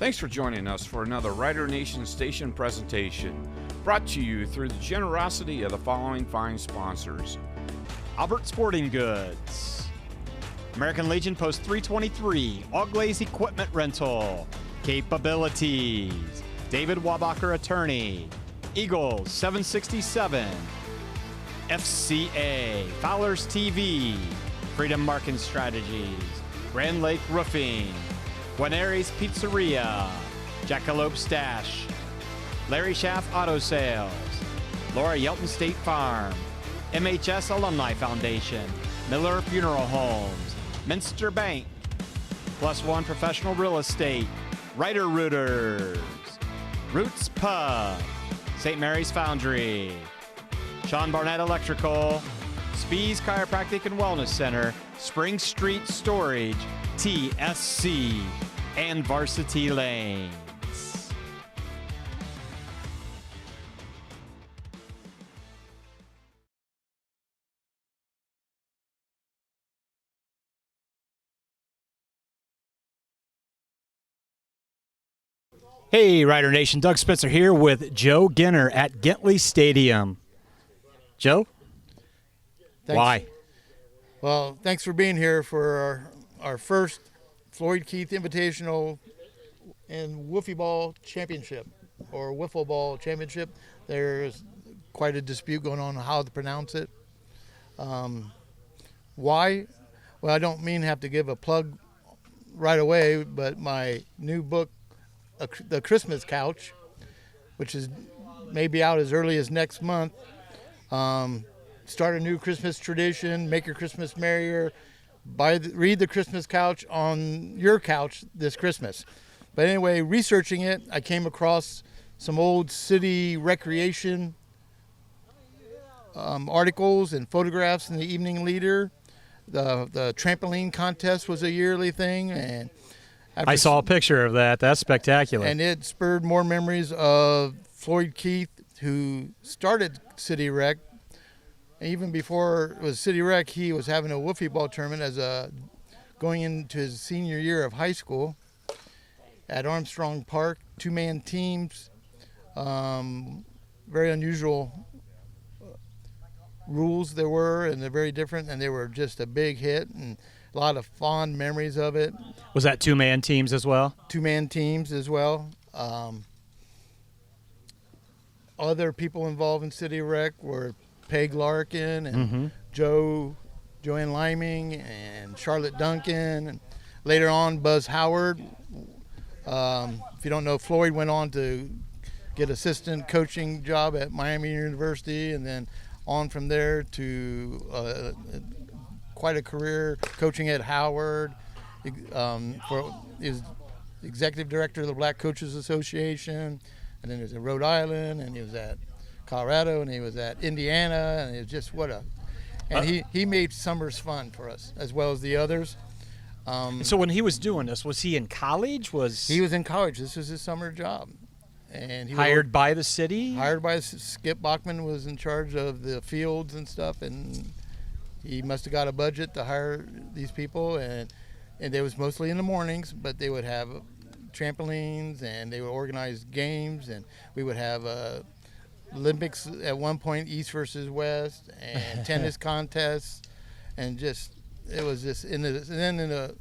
Thanks for joining us for another Rider Nation Station presentation, brought to you through the generosity of the following fine sponsors. Albert Sporting Goods, American Legion Post 323, All Glaze Equipment Rental, Capabilities, David Wabacher Attorney, Eagles 767, FCA, Fowler's TV, Freedom Marketing Strategies, Grand Lake Roofing, Guarneri's Pizzeria, Jackalope Stash, Larry Schaff Auto Sales, Laura Yelton State Farm, MHS Alumni Foundation, Miller Funeral Homes, Minster Bank, Plus One Professional Real Estate, Rider Rooters, Roots Pub, St. Mary's Foundry, Sean Barnett Electrical, Spees Chiropractic and Wellness Center, Spring Street Storage, TSC, and Varsity Lanes. Hey, Rider Nation, Doug Spencer here with Joe Ginter at Gintley Stadium. Joe? Thanks. Why? Well, thanks for being here for our first Floyd Keith Invitational and Wiffle Ball Championship, or Wiffle Ball Championship. There's quite a dispute going on how to pronounce it. Why? Well, I don't mean to have to give a plug right away, but my new book, The Christmas Couch, which is maybe out as early as next month. Start a new Christmas tradition, make your Christmas merrier, read The Christmas Couch on your couch this Christmas. But anyway, researching it, I came across some old city recreation articles and photographs in the Evening Leader. The trampoline contest was a yearly thing, and I saw a picture of that. That's spectacular. And it spurred more memories of Floyd Keith, who started City Rec. Even before it was City Rec, he was having a wiffle ball tournament going into his senior year of high school at Armstrong Park. Two-man teams, very unusual rules there were, and they're very different, and they were just a big hit, and a lot of fond memories of it. Was that two-man teams as well? Two-man teams as well. Other people involved in City Rec were Peg Larkin and Joanne Liming and Charlotte Duncan, and later on Buzz Howard. If you don't know, Floyd went on to get assistant coaching job at Miami University, and then on from there to quite a career coaching at Howard. He was executive director of the Black Coaches Association, and then he was in Rhode Island, and he was at Colorado, and he was at Indiana, and it was just he made summers fun for us as well as the others. So when he was doing this, was he in college? He was in college. This was his summer job, and he hired by the city. Hired by Skip Bachman was in charge of the fields and stuff, and he must have got a budget to hire these people, and it was mostly in the mornings, but they would have trampolines, and they would organize games, and we would have Olympics at one point, East versus West, and tennis contests, and it was just and then in the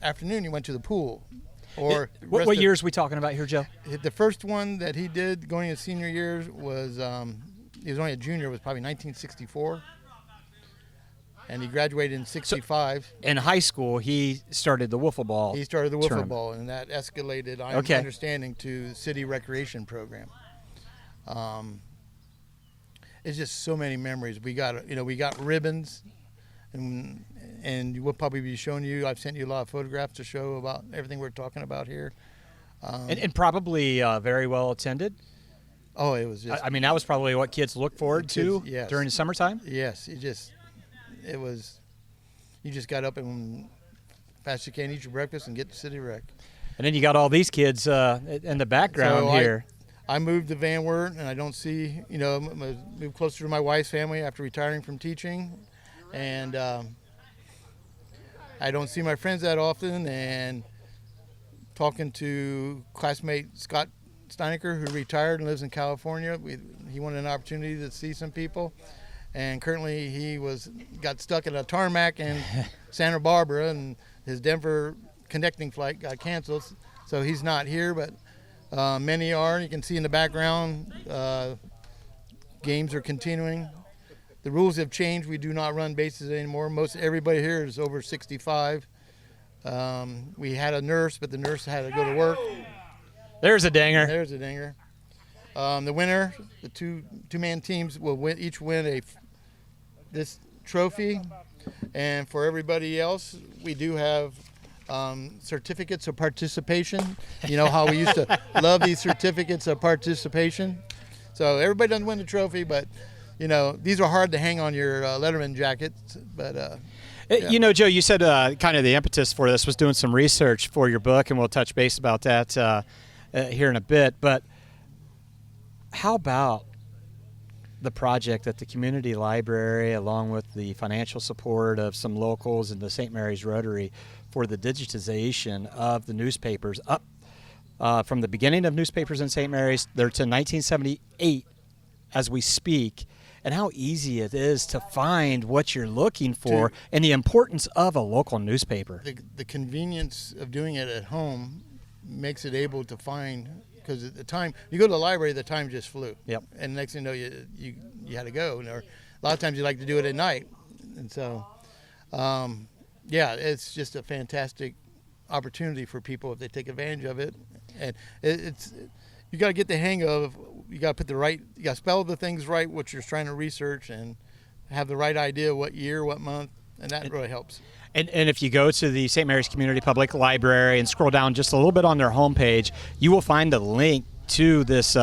afternoon you went to the pool. Or what years are we talking about here, Joe? The first one that he did going into senior years was he was only a junior, was probably 1964. And he graduated in 65. So in high school, he started the wiffle ball. He started the wiffle tournament. ball, and that escalated, I'm understanding, to the city recreation program. It's just so many memories. We got ribbons, and we'll probably be showing you. I've sent you a lot of photographs to show about everything we're talking about here. And probably very well attended. Oh, it was just. I mean, that was probably what kids look forward to during the summertime. Yes, it was. You just got up and fast you can, eat your breakfast, and get to City Rec. And then you got all these kids in the background here. I moved to Van Wert, and I don't see, moved closer to my wife's family after retiring from teaching, and I don't see my friends that often, and talking to classmate Scott Steinecker, who retired and lives in California. He wanted an opportunity to see some people, and currently he got stuck at a tarmac in Santa Barbara, and his Denver connecting flight got canceled, so he's not here, but many are. You can see in the background, games are continuing. The rules have changed. We do not run bases anymore. Most everybody here is over 65. We had a nurse, but the nurse had to go to work. There's a dinger. There's a dinger. The winner, the two-man teams will each win this trophy, and for everybody else, we do have certificates of participation. You know how we used to love these certificates of participation. So everybody doesn't win the trophy, but these are hard to hang on your Letterman jackets. But yeah. Joe, you said kind of the impetus for this was doing some research for your book, and we'll touch base about that here in a bit. But how about the project at the community library, along with the financial support of some locals and the St. Mary's Rotary, for the digitization of the newspapers up from the beginning of newspapers in St. Mary's there to 1978 as we speak, and how easy it is to find what you're looking for and the importance of a local newspaper. The convenience of doing it at home makes it able to find, because at the time, you go to the library, the time just flew. Yep. And next thing you know, you had to go. Or a lot of times you like to do it at night. And so, yeah, it's just a fantastic opportunity for people if they take advantage of it. And you got to get the hang of, you got to spell the things right, what you're trying to research, and have the right idea what year, what month, and that really helps. And if you go to the St. Mary's Community Public Library and scroll down just a little bit on their homepage, you will find a link to this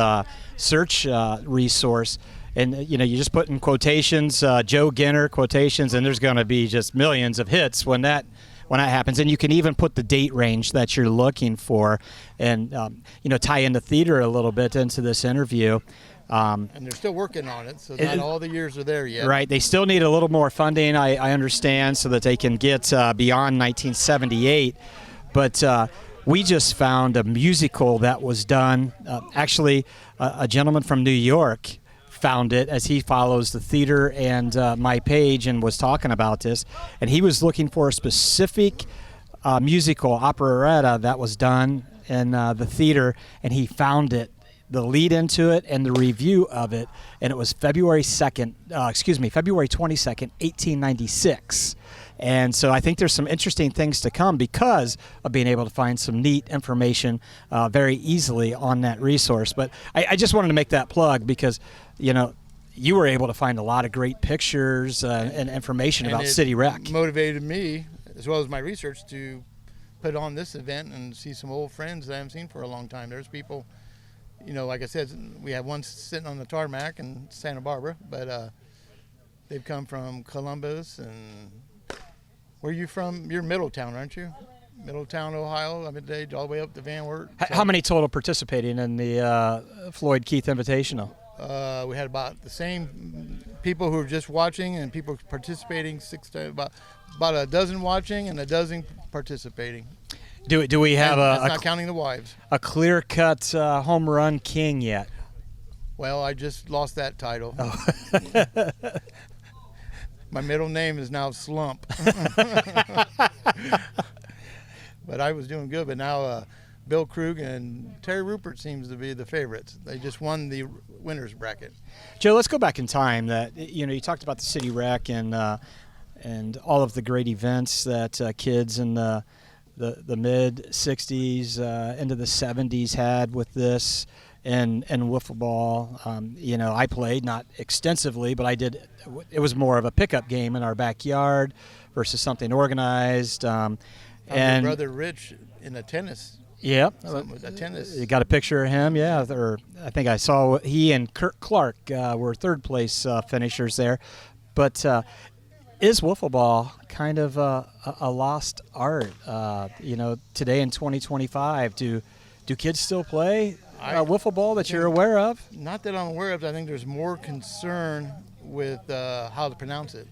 search resource. And, you just put in quotations, Joe Ginter quotations, and there's going to be just millions of hits when that happens. And you can even put the date range that you're looking for and, tie in the theater a little bit into this interview. And they're still working on it, so not all the years are there yet. Right. They still need a little more funding, I understand, so that they can get beyond 1978. But we just found a musical that was done. Actually, a gentleman from New York found it as he follows the theater and my page and was talking about this. And he was looking for a specific musical operetta that was done in the theater, and he found it. The lead into it and the review of it, and it was February 22nd, 1896. And so I think there's some interesting things to come because of being able to find some neat information very easily on that resource. But I just wanted to make that plug because, you were able to find a lot of great pictures and information about City Rec. Motivated me, as well as my research, to put on this event and see some old friends that I haven't seen for a long time. There's people, like I said, we have one sitting on the tarmac in Santa Barbara, but they've come from Columbus. And where are you from? You're Middletown, aren't you? Middletown, Ohio, all the way up to Van Wert. How many total participating in the Floyd Keith Invitational? We had about the same people who were just watching and people participating, about a dozen watching and a dozen participating. Do we have not counting the wives, a clear-cut home run king yet? Well, I just lost that title. Oh. My middle name is now Slump. But I was doing good. But now Bill Krugh and Terry Ruppert seems to be the favorites. They just won the winner's bracket. Joe, let's go back in time. That you talked about the City Rec and all of the great events that kids in the mid 60s into the 70s had with this and wiffle ball. I played not extensively, but I did. It was more of a pickup game in our backyard versus something organized. And my brother Rich in a tennis. Yep. A tennis. You got a picture of him, yeah. Or I think I saw he and Kurt Clark were third place finishers there. But is wiffle ball kind of a lost art? Today in 2025, do kids still play wiffle ball that you're aware of? Not that I'm aware of. I think there's more concern with how to pronounce it.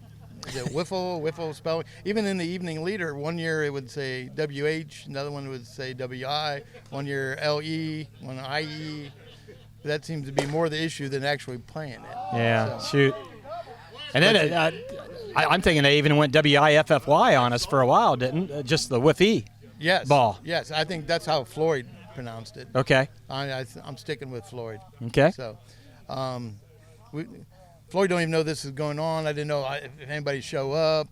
is it Wiffle spelling. Even in the evening leader, one year it would say WH, another one would say WI, one year LE, one IE. That seems to be more the issue than actually playing it. Yeah, shoot. And then I'm thinking they even went WIFFY on us for a while, didn't? Just the Wiffy ball. Yes, I think that's how Floyd pronounced it. Okay. I'm sticking with Floyd. Okay. So, Floyd don't even know this is going on. I didn't know if anybody show up,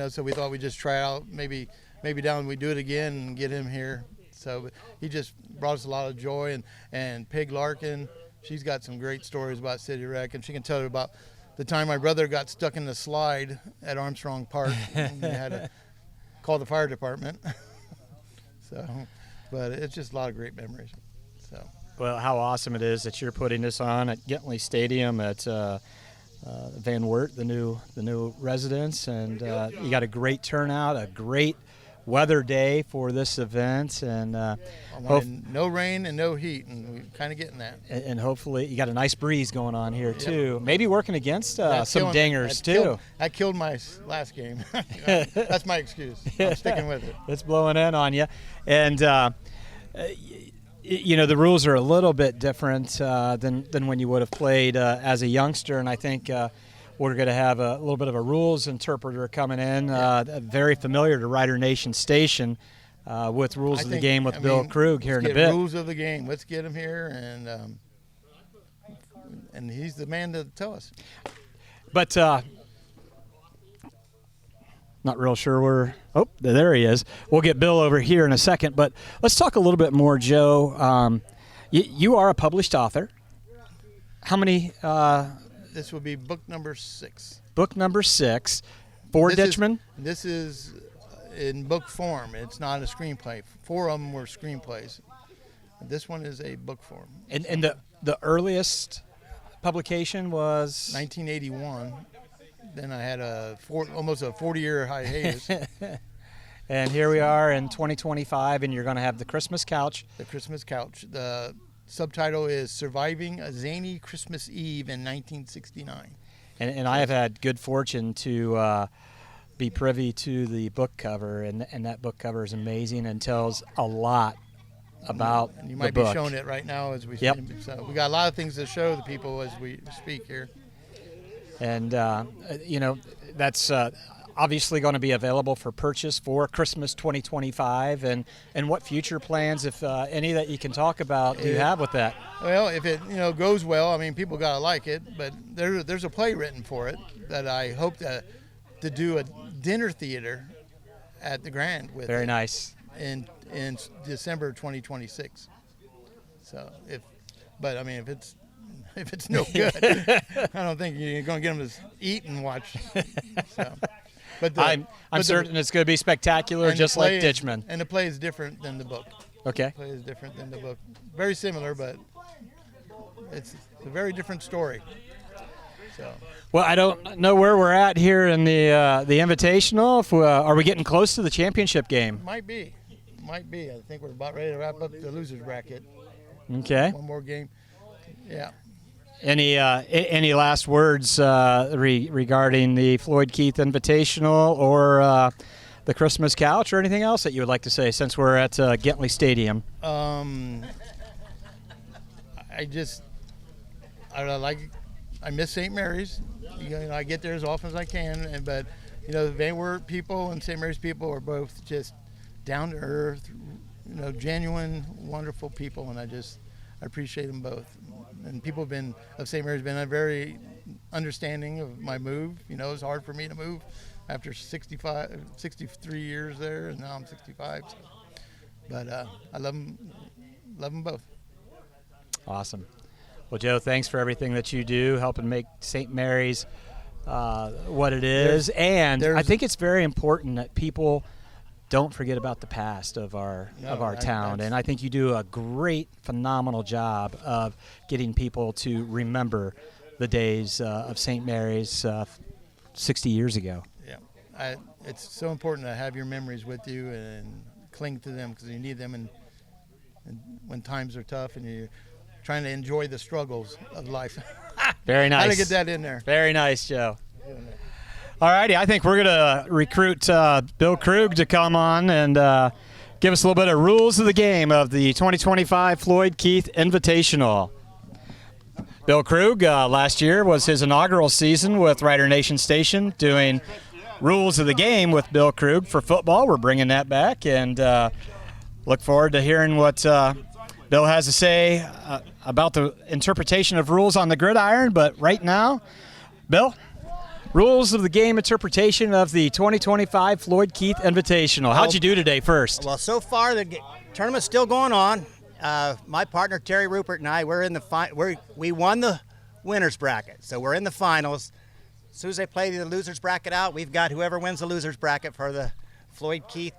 so we thought we'd just try out. Maybe down we do it again and get him here. So he just brought us a lot of joy. And Peg Larkin, she's got some great stories about City Rec, and she can tell you about the time my brother got stuck in the slide at Armstrong Park. And we had to call the fire department. But it's just a lot of great memories. So. Well, how awesome it is that you're putting this on at Gentley Stadium at Van Wert, the new residence, and you got a great turnout, a great weather day for this event, and no rain and no heat, and we're kind of getting that. And hopefully you got a nice breeze going on here too. Maybe working against some dingers too. That killed my last game. That's my excuse. I'm sticking with it. It's blowing in on you, and the rules are a little bit different than when you would have played as a youngster, and I think we're going to have a little bit of a rules interpreter coming in, very familiar to Rider Nation Station with rules of the game with Bill Krugh here in a bit. Rules of the game. Let's get him here, and he's the man to tell us. But not real sure where. Oh, there he is. We'll get Bill over here in a second, but let's talk a little bit more, Joe. You are a published author. How many? This will be book number 6. Book number 6. Ditchman? This is in book form. It's not a screenplay. 4 of them were screenplays. This one is a book form. And the earliest publication was? 1981. Then I had almost a 40-year hiatus. And here we are in 2025, and you're going to have The Christmas Couch. The Christmas Couch. The subtitle is Surviving a Zany Christmas Eve in 1969. And I have had good fortune to be privy to the book cover, and that book cover is amazing and tells a lot about and you might the book. be showing it right now as we Yep. speak. So we got a lot of things to show the people as we speak here. And, that's obviously going to be available for purchase for Christmas 2025. And what future plans, if any, that you can talk about, do you have with that? Well, if it goes well, I mean, people got to like it. But there's a play written for it that I hope to do a dinner theater at the Grand with. Very nice. In December 2026. So if it's no good, I don't think you're going to get them to eat and watch. So, I'm certain it's going to be spectacular, just like Ditchman. And the play is different than the book. Okay. The play is different than the book. Very similar, but it's a very different story. So. Well, I don't know where we're at here in the Invitational. If are we getting close to the championship game? Might be. I think we're about ready to wrap up the losers bracket. Okay. One more game. Yeah. Any last words regarding the Floyd Keith Invitational or the Christmas Couch or anything else that you would like to say since we're at Gentley Stadium? I miss St. Mary's. I get there as often as I can, but the Van Wert people and St. Mary's people are both just down to earth, genuine, wonderful people, and I appreciate them both. And people of St. Mary's been very understanding of my move. It's hard for me to move after 63 years there, and now I'm 65. So. But I love them both. Awesome. Well, Joe, thanks for everything that you do, helping make St. Mary's what it is. I think it's very important that people don't forget about the past of our town. And I think you do a great, phenomenal job of getting people to remember the days of St. Mary's 60 years ago. Yeah, it's so important to have your memories with you and cling to them because you need them and when times are tough and you're trying to enjoy the struggles of life. Very nice. How to get that in there. Very nice, Joe. All righty, I think we're going to recruit Bill Krugh to come on and give us a little bit of rules of the game of the 2025 Floyd Keith Invitational. Bill Krugh, last year was his inaugural season with Rider Nation Station, doing rules of the game with Bill Krugh for football. We're bringing that back, and look forward to hearing what Bill has to say about the interpretation of rules on the gridiron. But right now, Bill, rules of the game interpretation of the 2025 Floyd Keith Invitational. How'd you do today first? Well, so far the tournament's still going on. My partner Terry Ruppert and I, we're in the we won the winners bracket, so we're in the finals. As soon as they play the losers bracket out, we've got whoever wins the losers bracket for the Floyd Keith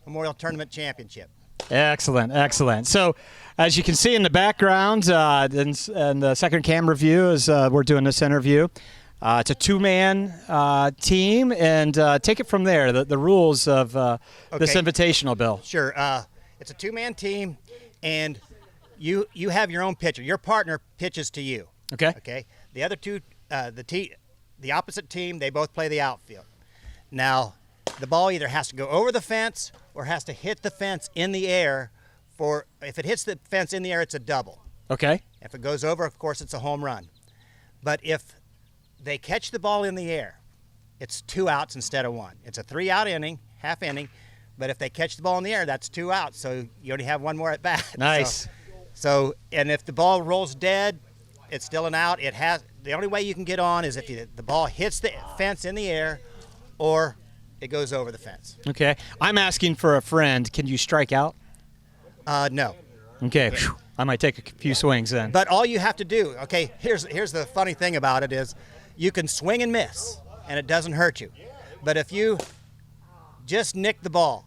Memorial Tournament Championship. Excellent, excellent. So, as you can see in the background, and the second camera view as we're doing this interview, it's a two-man team, and take it from there, the rules of this invitational, Bill. Sure. It's a two-man team, and you have your own pitcher. Your partner pitches to you. Okay. Okay. The other two, the opposite team, they both play the outfield. Now, the ball either has to go over the fence or has to hit the fence in the air. If it hits the fence in the air, it's a double. Okay. If it goes over, of course, it's a home run. But if they catch the ball in the air, it's 2 outs instead of 1. It's a 3-out inning, half inning, but if they catch the ball in the air, that's 2 outs, so you only have 1 more at bat. Nice. And if the ball rolls dead, it's still an out. The only way you can get on is if the ball hits the fence in the air or it goes over the fence. Okay. I'm asking for a friend. Can you strike out? No. Okay. Whew. I might take a few swings then. But all you have to do, okay, here's the funny thing about it is you can swing and miss, and it doesn't hurt you. But if you just nick the ball,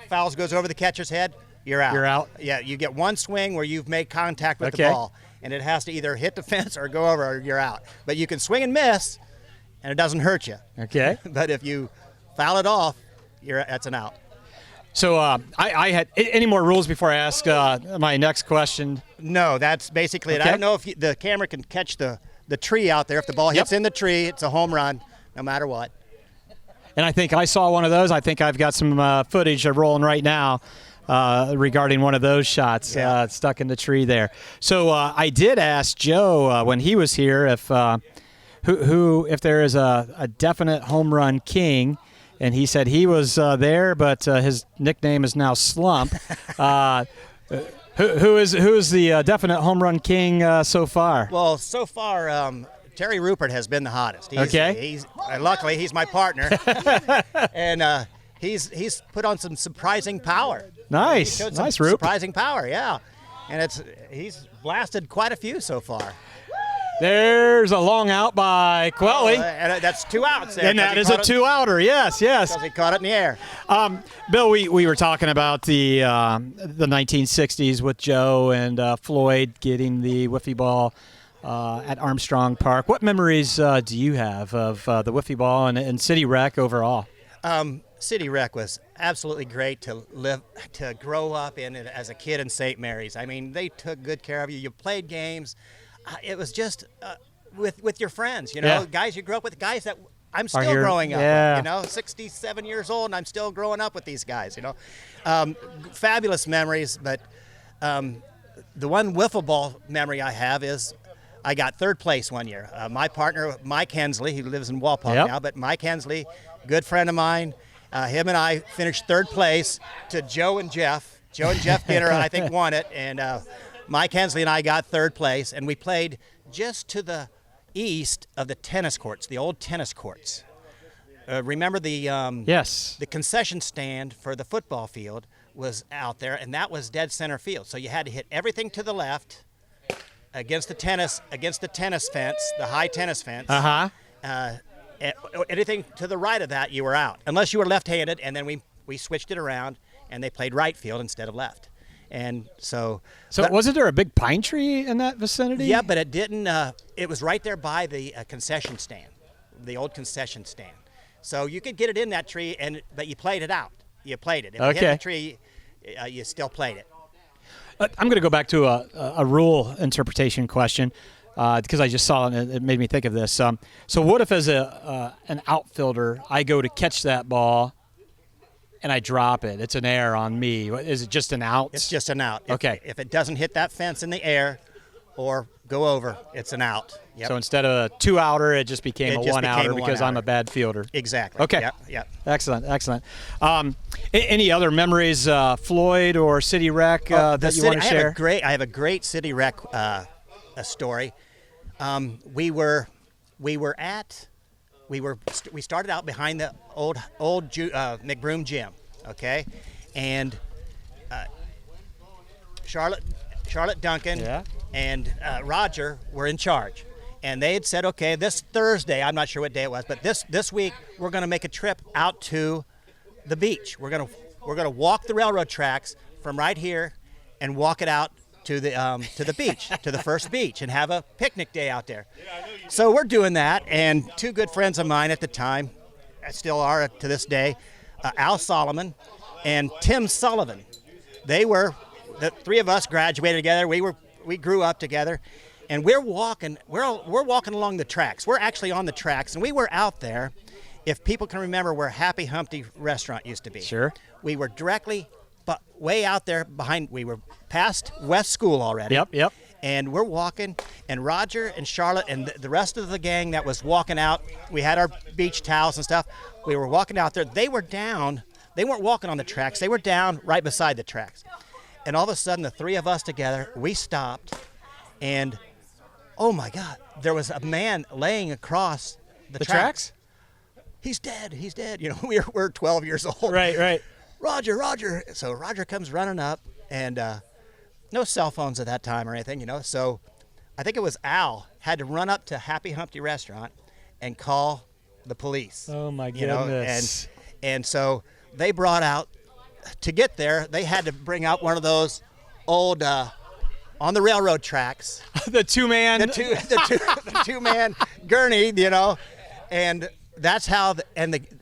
fouls goes over the catcher's head, you're out. You're out? Yeah, you get one swing where you've made contact with the ball, and it has to either hit the fence or go over or you're out. But you can swing and miss, and it doesn't hurt you. Okay. But if you foul it off, that's an out. So I had any more rules before I ask my next question? No, that's basically it. Okay. I don't know if the camera can catch the tree out there. If the ball hits in the tree, it's a home run, no matter what. And I think I saw one of those. I think I've got some footage rolling right now regarding one of those shots stuck in the tree there. So I did ask Joe when he was here if there is a definite home run king. And he said he was there, but his nickname is now Slump. Who is the definite home run king so far? Well, so far, Terry Ruppert has been the hottest. He's luckily he's my partner, and he's put on some surprising power. Nice, nice, Ruppert. Surprising power, yeah. And he's blasted quite a few so far. There's a long out by Quelly. And that's 2 outs there. And that is a 2-outer, yes. Because he caught it in the air. Bill, we were talking about the 1960s with Joe and Floyd getting the wiffle ball at Armstrong Park. What memories do you have of the wiffle ball and City Rec overall? City Rec was absolutely great to grow up in it as a kid in St. Mary's. I mean, they took good care of you. You played games. It was just with your friends, guys you grew up with, guys that I'm still growing up with, 67 years old, and I'm still growing up with these guys, Fabulous memories, but the one wiffle ball memory I have is I got 3rd place one year. My partner, Mike Hensley, he lives in Walpole now, but Mike Hensley, good friend of mine, him and I finished 3rd place to Joe and Jeff. Joe and Jeff Ginter, I think, won it, and Mike Hensley and I got 3rd place, and we played just to the east of the tennis courts, the old tennis courts. Remember the concession stand for the football field was out there, and that was dead center field. So you had to hit everything to the left against the tennis fence, the high tennis fence. Anything to the right of that, you were out, unless you were left-handed, and then we switched it around, and they played right field instead of left. And so wasn't there a big pine tree in that vicinity? Yeah, but it didn't. It was right there by the concession stand, the old concession stand. So you could get it in that tree, but you played it out. You played it. If you hit the tree, you still played it. I'm going to go back to a rule interpretation question. because I just saw it and it made me think of this. So what if as an outfielder, I go to catch that ball and I drop it? It's an error on me. Is it just an out? It's just an out. Okay. If it doesn't hit that fence in the air or go over, it's an out. Yep. So instead of a 2-outer, it just became a 1-outer because I'm a bad fielder. Exactly. Okay. Yep. Excellent. Any other memories, Floyd or City Rec, that you want to share? I have a great City Rec story. We started out behind the old McBroom gym, okay, and Charlotte Duncan and Roger were in charge, and they had said, okay, this Thursday, I'm not sure what day it was, but this week we're going to make a trip out to the beach. We're gonna walk the railroad tracks from right here and walk it out to the beach, to the first beach, and have a picnic day out there. So we're doing that, and two good friends of mine at the time, still are to this day, Al Solomon and Tim Sullivan. The three of us graduated together. We grew up together, and we're walking along the tracks. We're actually on the tracks, and we were out there. If people can remember where Happy Humpty Restaurant used to be. Sure. We were directly way out there behind. We were past West School already. Yep. And we're walking, and Roger and Charlotte and the rest of the gang that was walking out, we had our beach towels and stuff. We were walking out there. They were down. They weren't walking on the tracks. They were down right beside the tracks. And all of a sudden, the three of us together, we stopped, and oh my God, there was a man laying across the tracks. He's dead. You know, we're 12 years old. Right. Roger. So Roger comes running up, and no cell phones at that time or anything, you know. So I think it was Al had to run up to Happy Humpty Restaurant and call the police. Oh my goodness. You know, and so they brought out, to get there, they had to bring out one of those old on the railroad tracks. The two-man. The two-man gurney, you know, and that's how.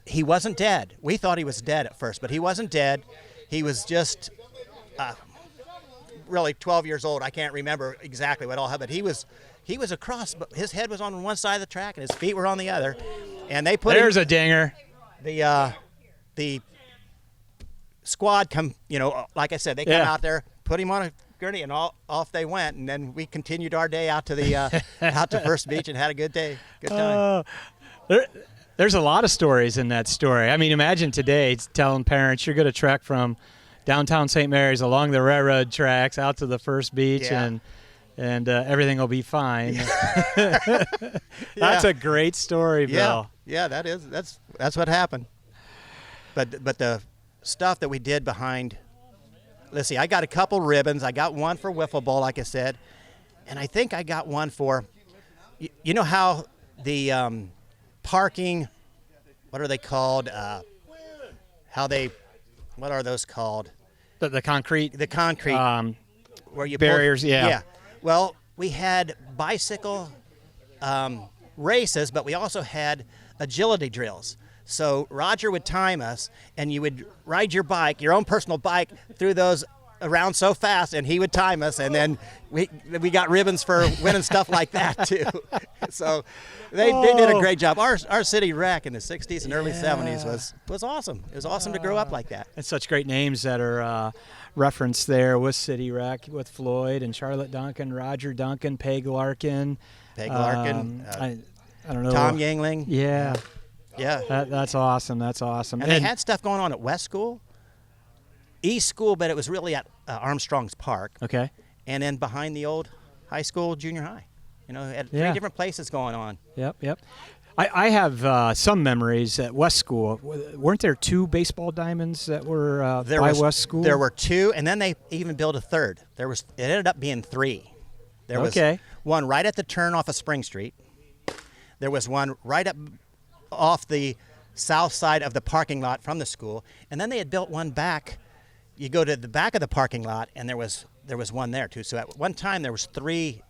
He wasn't dead. We thought he was dead at first, but he wasn't dead. He was just really 12 years old. I can't remember exactly what all happened. He was across, but his head was on one side of the track and his feet were on the other. And they put There's a dinger. The squad come, you know, like I said, they come out there, put him on a gurney, and off they went. And then we continued our day out to the out to First Beach and had a good day, good time. There's a lot of stories in that story. I mean, imagine today telling parents you're going to trek from downtown St. Mary's along the railroad tracks out to the First Beach, and everything will be fine. That's a great story, Bill. Yeah, that's what happened. But the stuff that we did behind, let's see, I got a couple ribbons. I got one for Wiffle Ball, like I said, and I think I got one for, you know how the parking, what are they called? What are those called? The concrete. The concrete. Where you barriers, Yeah. Well, we had bicycle races, but we also had agility drills. So Roger would time us, and you would ride your bike, your own personal bike, through those around so fast, and he would time us, and then we got ribbons for winning stuff like that too. So they did a great job. Our city rec in the 60s and early 70s was awesome. It was awesome to grow up like that. And such great names that are referenced there with City Rec, with Floyd and Charlotte Duncan, Roger Duncan, Peg Larkin. I don't know. Tom Yangling. Yeah. That's awesome. That's awesome. And they had stuff going on at West School, East School, but it was really at Armstrong's Park. Okay. And then behind the old high school, junior high. You know, at 3 different places going on. Yep. I have some memories at West School. Weren't there 2 baseball diamonds that were by West School? There were 2, and then they even built a third. It ended up being 3. There was one right at the turn off of Spring Street. There was one right up off the south side of the parking lot from the school, and then they had built one back. You go to the back of the parking lot, and there was one there too. So at one time there was 3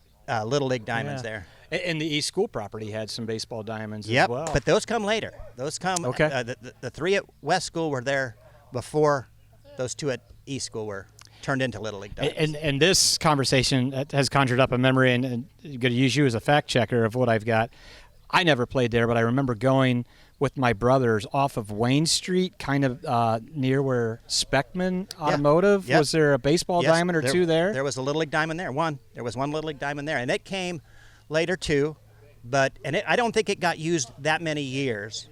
Little League diamonds there. And the East School property had some baseball diamonds as well. But those come later. Those come. Okay. The 3 at West School were there before those 2 at East School were. turned into Little League diamonds. And this conversation has conjured up a memory, and I'm going to use you as a fact checker of what I've got. I never played there, but I remember going with my brothers off of Wayne Street, kind of near where Speckman Automotive. Yep. Was there a baseball diamond or two there? There was a Little League diamond there. There was one Little League diamond there, and it came later too. I don't think it got used that many years.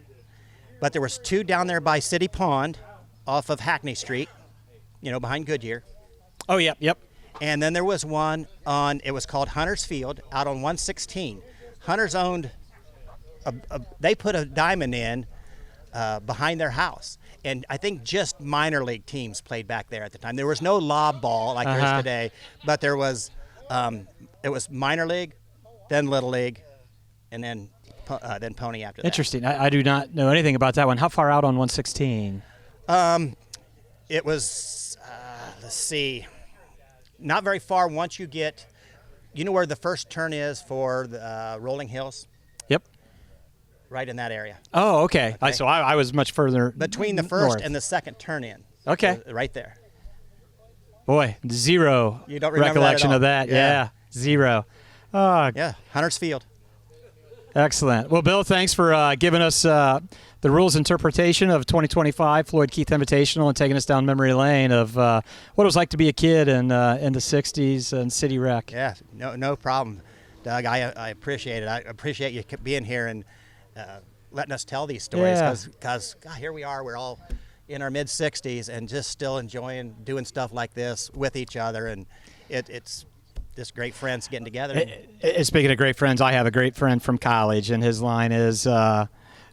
But there was two down there by City Pond, off of Hackney Street, behind Goodyear. Oh, yep. And then there was one it was called Hunter's Field, out on 116. Hunter's owned. They put a diamond in behind their house, and I think just minor league teams played back there at the time. There was no lob ball like there is today, but there was. It was minor league, then Little League, and then Pony after that. Interesting. I do not know anything about that one. How far out on 116? It was. Let's see. Not very far. Once you get, where the first turn is for the Rolling Hills. Yep. Right in that area. Oh, okay. So I was much further between the first and the second turn in. Okay. Right there. Boy, zero you don't remember recollection that of that. Yeah, zero. Yeah, Hunter's Field. Excellent. Well, Bill, thanks for giving us the rules interpretation of 2025 Floyd Keith Invitational and taking us down memory lane of what it was like to be a kid in the 60s and City Rec. Yeah, no problem, Doug. I appreciate it. I appreciate you being here and letting us tell these stories because here we are. We're all in our mid-60s and just still enjoying doing stuff like this with each other, and it's just great friends getting together. Speaking of great friends, I have a great friend from college, and his line is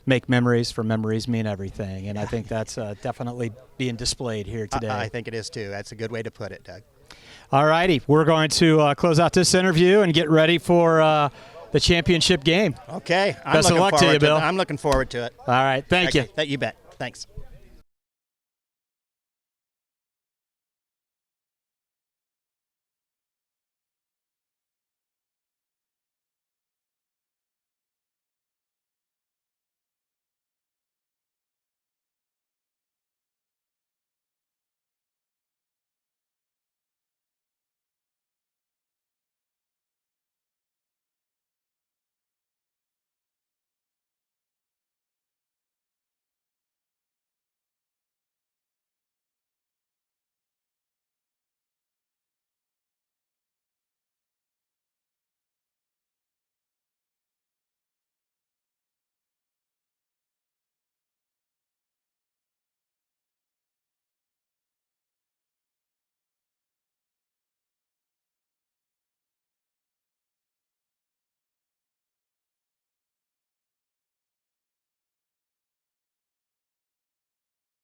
make memories, for memories mean everything, and I think that's definitely being displayed here today. I think it is too. That's a good way to put it, Doug. All righty, we're going to close out this interview and get ready for the championship game. Okay. Best of luck to you, Bill. I'm looking forward to it. All right. Thank you. You bet. Thanks.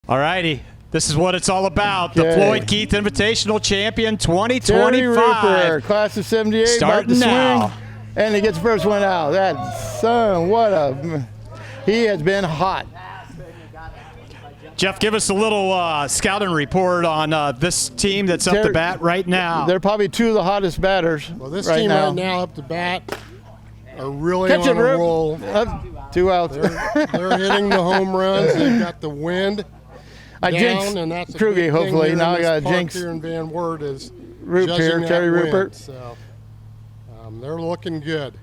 All righty. This is what it's all about. The Floyd Keith Invitational Champion 2025. Ruppert, class of 78. Starting now. Swing, and he gets the first one out. That son, he has been hot. Jeff, give us a little scouting report on this team that's up to bat right now. They're probably two of the hottest batters. Well, this team right now up to bat are really on a roll. 2 outs. They're hitting the home runs. They've got the wind. I jinxed Krugh, hopefully. Now I got to jinx. Here in Van Wert is Ruppert here, Terry Ruppert. So they're looking good.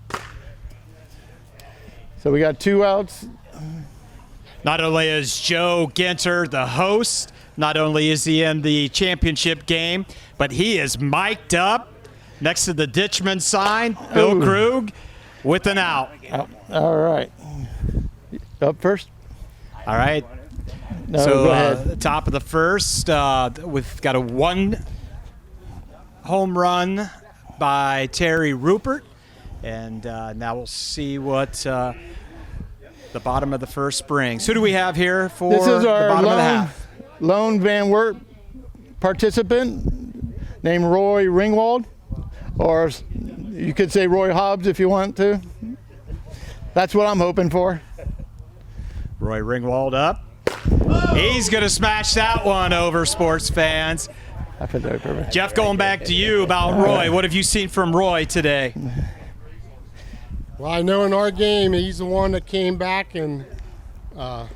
So we got 2 outs. Not only is Joe Ginter the host, not only is he in the championship game, but he is mic'd up next to the Ditchman sign, Bill Krugh, with an out. All right. Up first? All right. No, go ahead. Top of the first, we've got a 1 home run by Terry Ruppert. And now we'll see what the bottom of the first brings. Who do we have here for this is our the bottom of the half? Lone Van Wert participant named Roy Ringwald, or you could say Roy Hobbs if you want to. That's what I'm hoping for. Roy Ringwald up. He's going to smash that one over, sports fans. Jeff, going back to you about Roy. What have you seen from Roy today? Well, I know in our game, he's the one that came back and got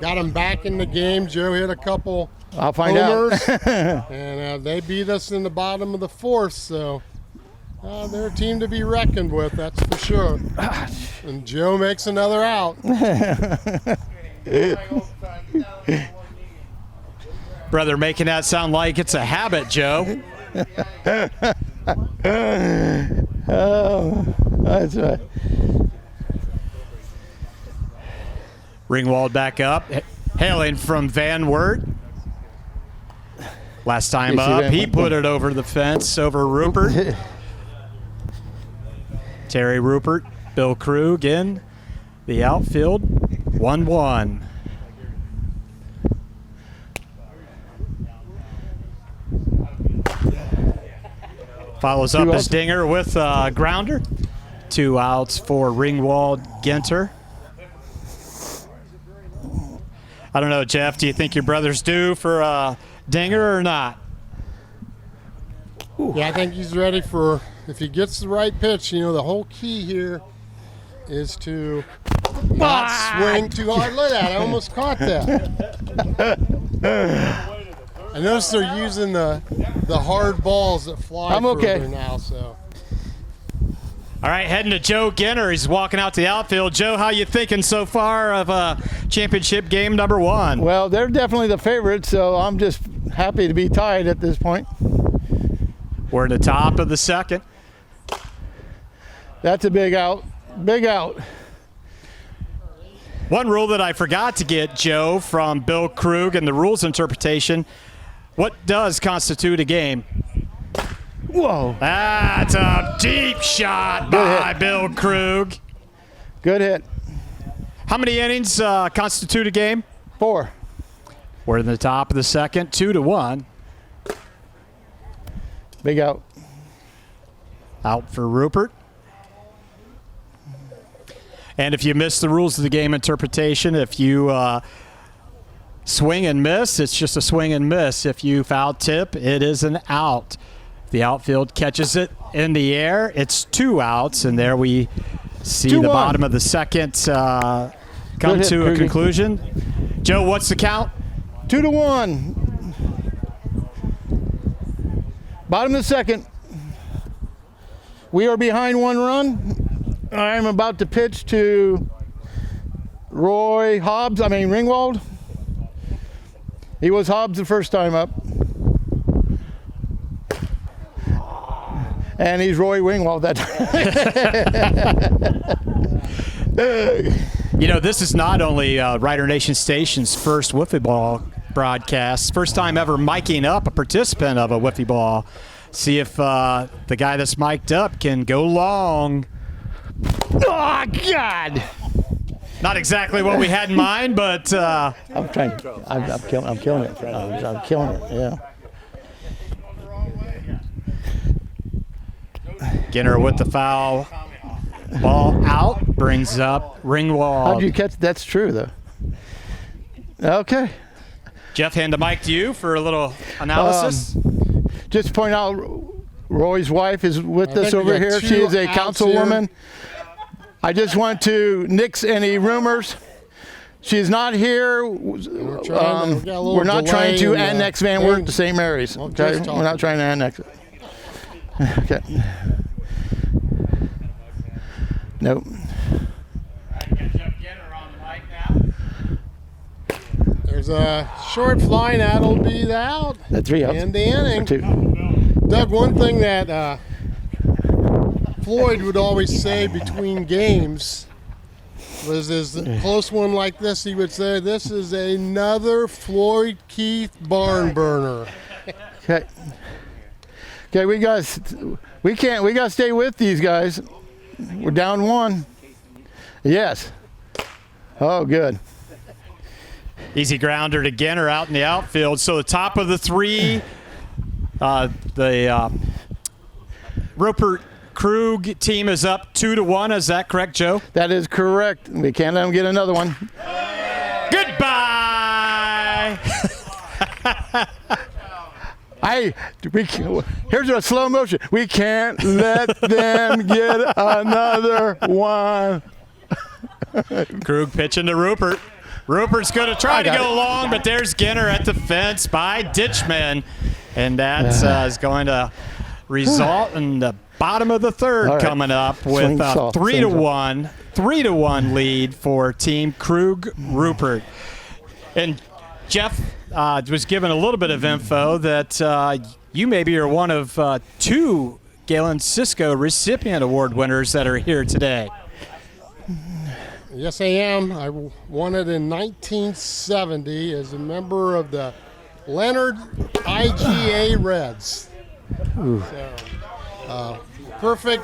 him back in the game. Joe hit a couple I'll find homers, out. And they beat us in the bottom of the fourth, so they're a team to be reckoned with, that's for sure. And Joe makes another out. Brother, making that sound like it's a habit, Joe. Oh, that's right. Ringwald back up, hailing from Van Wert. Last time up, he put it over the fence over Ruppert. Terry Ruppert, Bill Krugh in the outfield, 1-1. Follows up as Dinger with a grounder. 2 outs for Ringwald Ginter. I don't know, Jeff, do you think your brother's due for Dinger or not? Yeah, I think he's ready for, if he gets the right pitch, the whole key here is to not swing too hard. Look at that, I almost caught that. I noticed they're using the hard balls that fly further now, so. All right, heading to Joe Ginter. He's walking out to the outfield. Joe, how you thinking so far of championship game number 1? Well, they're definitely the favorites, so I'm just happy to be tied at this point. We're in the top of the second. That's a big out. Big out. One rule that I forgot to get, Joe, from Bill Krugh and the rules interpretation, what does constitute a game? Whoa. That's a deep shot by Bill Krugh. Good hit. How many innings constitute a game? 4. We're in the top of the second, 2-1. Big out. Out for Ruppert. And if you miss the rules of the game interpretation, if you swing and miss, it's just a swing and miss. If you foul tip, it is an out. The outfield catches it in the air. It's 2 outs, and there we see the bottom of the second come to a conclusion. Joe, what's the count? 2-1. Bottom of the second. We are behind 1 run. I'm about to pitch to Ringwald. He was Hobbs the first time up. And he's Roy Ringwald that time. This is not only Rider Nation Station's first Wiffle Ball broadcast, first time ever miking up a participant of a Wiffle Ball. See if the guy that's mic'd up can go long. Oh, God! Not exactly what we had in mind, but I'm killing it. I'm killing it, yeah. Ginter with the foul ball out, brings up Ringwald. How'd you catch? That's true, though. Okay. Jeff, hand the mic to you for a little analysis. Just to point out, Roy's wife is with us over here. She is a councilwoman. I just want to nix any rumors. She's not here. We're not trying to annex Van Wert to St. Mary's. Okay, we're not trying to annex it. Okay. Nope. There's a short fly, that'll be the out. That's 3 outs. In the inning. Doug, one thing that Floyd would always say between games was a close one like this, he would say, this is another Floyd Keith barn burner. Okay. Okay, we got to stay with these guys. We're down 1. Yes. Oh, good. Easy grounder to Ginter out in the outfield. So the top of the 3, the Ruppert Krugh team is up 2-1. Is that correct, Joe? That is correct. We can't let them get another one. Goodbye. Here's a slow motion. We can't let them get another one. Krugh pitching to Ruppert. Ruppert's going to try to go long, but there's Ginter at the fence by Ditchman. And that is going to result in the bottom of the third coming up with a 3-1 lead for Team Krugh Ruppert. And Jeff was given a little bit of info that you maybe are one of 2 Galen Cisco recipient award winners that are here today. Yes, I am. I won it in 1970 as a member of the Leonard IGA Reds. So, perfect.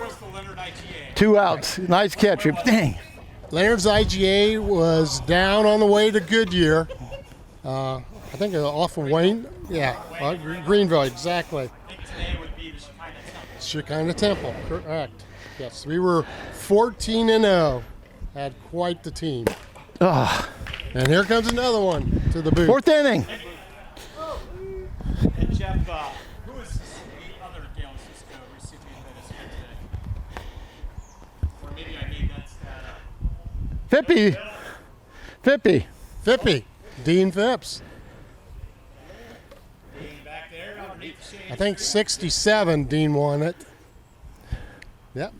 2 outs. Nice catch. Dang. Leonard's IGA was down on the way to Goodyear. I think off of Wayne. Yeah, Greenville, exactly. Shekinah Temple, correct. Yes, we were 14-0. Had quite the team. And here comes another one to the booth. 4th inning. And Jeff, who is the other Galen Cisco recipient that is here today? Or maybe I made that stat up. Fippy. Dean Phipps. Dean back there underneath the shade. I think 67 Dean won it. Yep.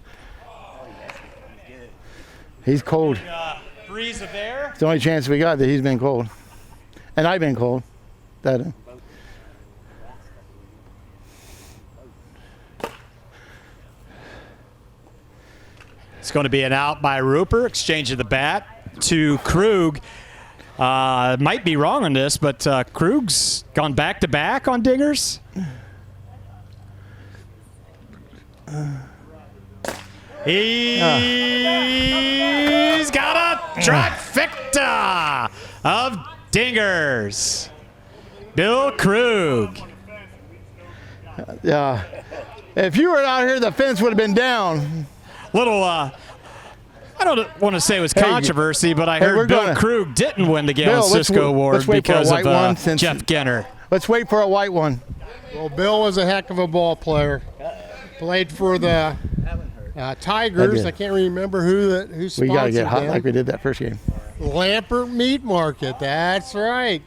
He's cold. Breeze of air. It's the only chance we got that he's been cold. And I've been cold. It's going to be an out by Ruppert, exchange of the bat to Krugh. Might be wrong on this, but Krugh's gone back-to-back on dingers. He's got a trifecta of dingers. Bill Krugh. Yeah. If you were out here, the fence would have been down. Little, I don't want to say it was controversy, but I heard Bill Krugh didn't win the Galen Cisco Award because of Jeff Ginter. Let's wait for a white one. Well, Bill was a heck of a ball player. Played for the Tigers. I can't remember who sponsored We got to get hot them. like we did that first game. Lampert Meat Market. That's right.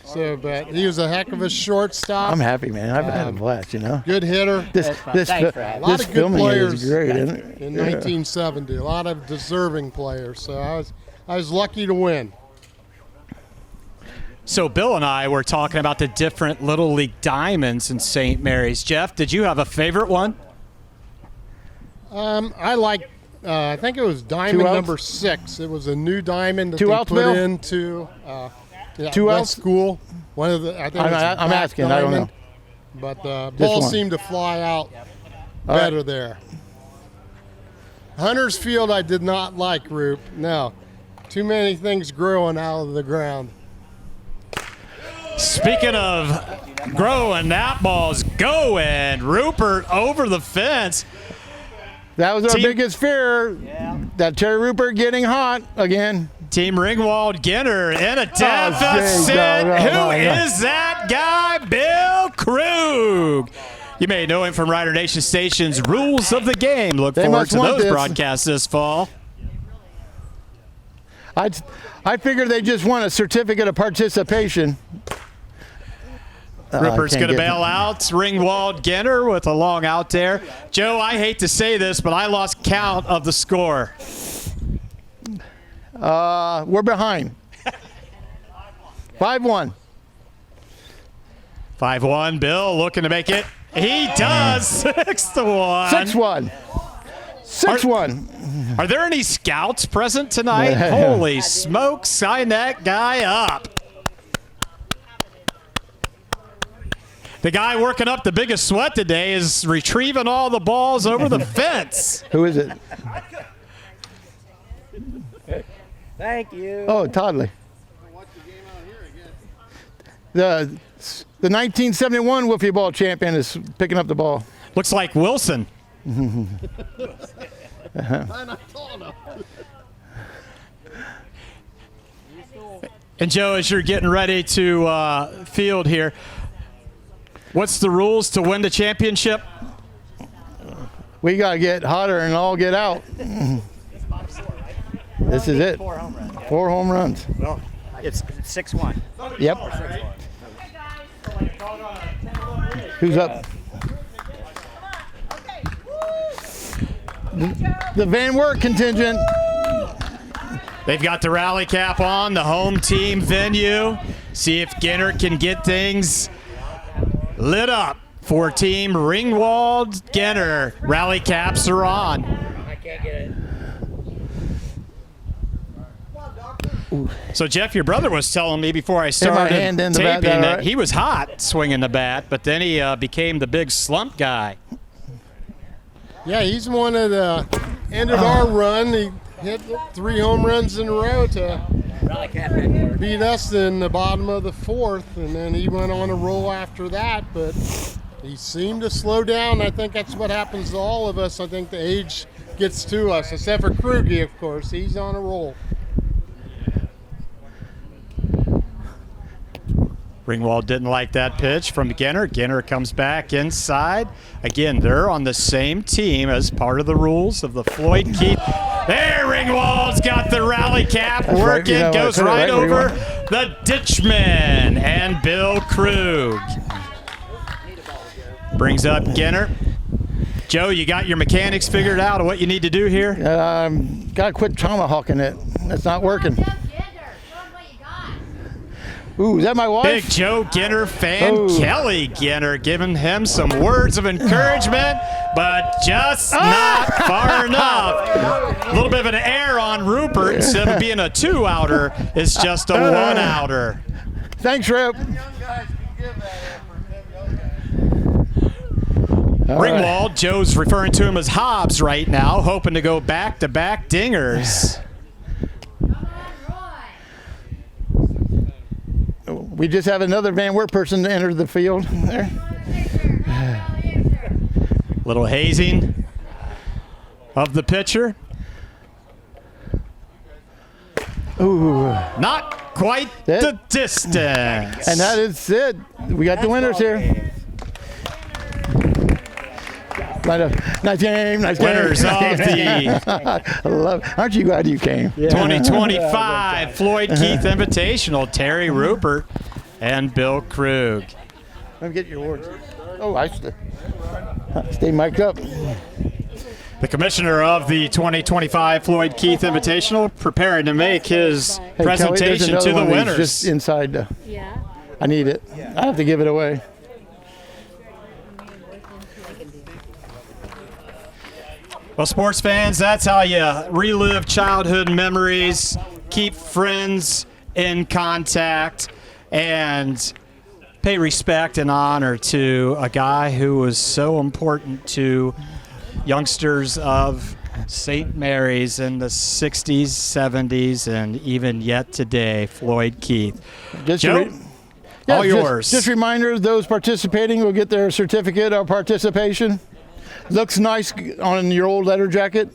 So, but he was a heck of a shortstop. I'm happy, man. I've had a blast, Good hitter. This a lot of good filming players is great, isn't it? in 1970. A lot of deserving players. So I was lucky to win. So Bill and I were talking about the different Little League diamonds in St. Mary's. Jeff, did you have a favorite one? I like. I think it was diamond number 6. It was a new diamond that they put into. 2 outs school. One of the. I think I'm asking. Diamond, I don't know. But the ball seemed to fly out better there. Hunter's Field, I did not like, Roop. No, too many things growing out of the ground. Speaking of growing, that ball's going. Ruppert over the fence. That was our biggest fear. That Terry Ruppert getting hot again. Team Ringwald Ginter in a deficit. Who is that guy? Bill Krugh. You may know him from Rider Nation Station's Rules of the Game. Look forward to those broadcasts this fall. I figured they just want a certificate of participation. Ruppert's going to bail out. Ringwald Ginter with a long out there. Joe, I hate to say this, but I lost count of the score. We're behind. 5-1. 5-1. Bill looking to make it. He does. 6-1. 6-1. Are there any scouts present tonight? Holy smokes, sign that guy up. The guy working up the biggest sweat today is retrieving all the balls over the fence. Who is it? Thank you. Oh, Toddley. The 1971 Wiffle Ball champion is picking up the ball. Looks like Wilson. And Joe, as you're getting ready to field here, what's the rules to win the championship? We got to get hotter and all get out. This is it. 4 home runs. It's 6-1. Yep. Who's up? The Van Wert contingent. They've got the rally cap on, the home team venue. See if Ginter can get things lit up for Team Ringwald Ginter. Rally caps are on. I can't get it. So, Jeff, your brother was telling me before I started taping that he was hot swinging the bat, but then he became the big slump guy. Yeah, he's one of the ended our run. He hit 3 home runs in a row to beat us in the bottom of the 4th, and then he went on a roll after that, but he seemed to slow down. I think that's what happens to all of us. I think the age gets to us, except for Krugh, of course. He's on a roll. Ringwald didn't like that pitch from Ginter. Ginter comes back inside. Again, they're on the same team as part of the rules of the Floyd Keith. There, Ringwald's got the rally cap working. Goes right over the Ditchman and Bill Krugh. Brings up Ginter. Joe, you got your mechanics figured out of what you need to do here? Got to quit tomahawking it. That's not working. Ooh, is that my wife? Big Joe Ginter fan, Kelly Ginter, giving him some words of encouragement, but just not far enough. A little bit of an error on Ruppert. Instead of being a 2-outer, it's just a 1-outer. Thanks, Rip. Ringwald, Joe's referring to him as Hobbs right now, hoping to go back-to-back dingers. We just have another Van Wert person to enter the field there. Little hazing of the pitcher. Ooh. Not quite the distance. And that is it. We got the winners here. Nice game. Winners of the aren't you glad you came? 2025 Floyd Keith Invitational. Terry Ruppert and Bill Krugh. Let me get your awards. Oh, I stay mic'd up. The commissioner of the 2025 Floyd Keith Invitational preparing to make his presentation Kelly, to the winners. Just inside. Yeah. I need it. I have to give it away. Well, sports fans, that's how you relive childhood memories, keep friends in contact, and pay respect and honor to a guy who was so important to youngsters of St. Mary's in the 60s, 70s, and even yet today, Floyd Keith. Joe, all yours. Just reminder, those participating will get their certificate of participation. Looks nice on your old letter jacket.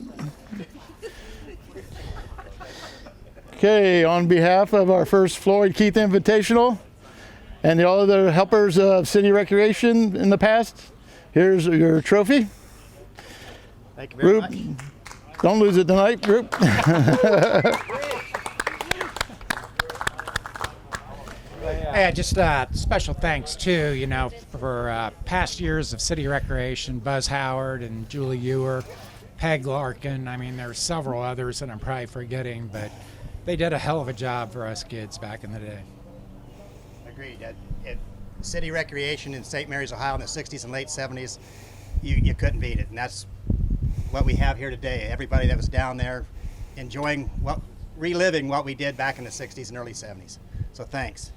Okay, on behalf of our first Floyd Keith Invitational and the other helpers of City Recreation in the past, here's your trophy. Thank you very much. Don't lose it tonight, group. Yeah, just special thanks too, for past years of City Recreation, Buzz Howard and Julie Ewer, Peg Larkin. I mean, there's several others that I'm probably forgetting, but they did a hell of a job for us kids back in the day. Agreed. City Recreation in St. Mary's, Ohio in the 60s and late 70s, you couldn't beat it. And that's what we have here today. Everybody that was down there enjoying, reliving what we did back in the 60s and early 70s. So thanks.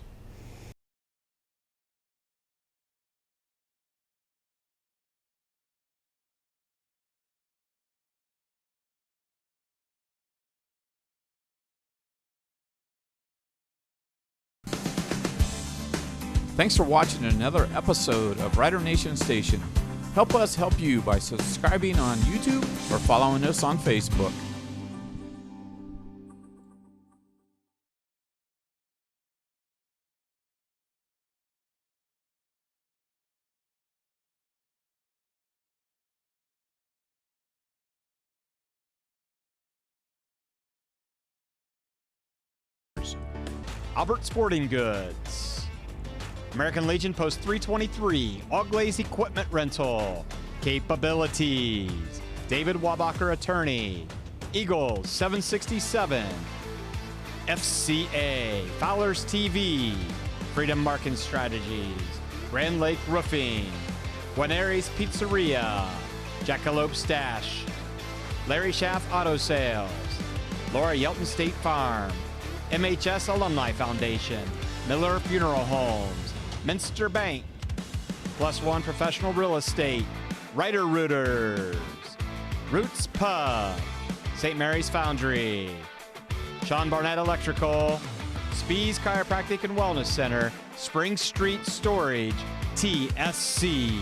Thanks for watching another episode of Rider Nation Station. Help us help you by subscribing on YouTube or following us on Facebook. Albert Sporting Goods. American Legion Post 323, Auglaze Equipment Rental. Capabilities, David Wabacher Attorney. Eagles 767. FCA, Fowler's TV. Freedom Marketing Strategies. Grand Lake Roofing. Guarneri's Pizzeria. Jackalope Stash. Larry Schaff Auto Sales. Laura Yelton State Farm. MHS Alumni Foundation. Miller Funeral Homes. Minster Bank. Plus One Professional Real Estate. Ryder Rooters. Roots Pub. St. Mary's Foundry. Sean Barnett Electrical. Spees Chiropractic and Wellness Center. Spring Street Storage. TSC.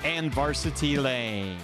And Varsity Lane.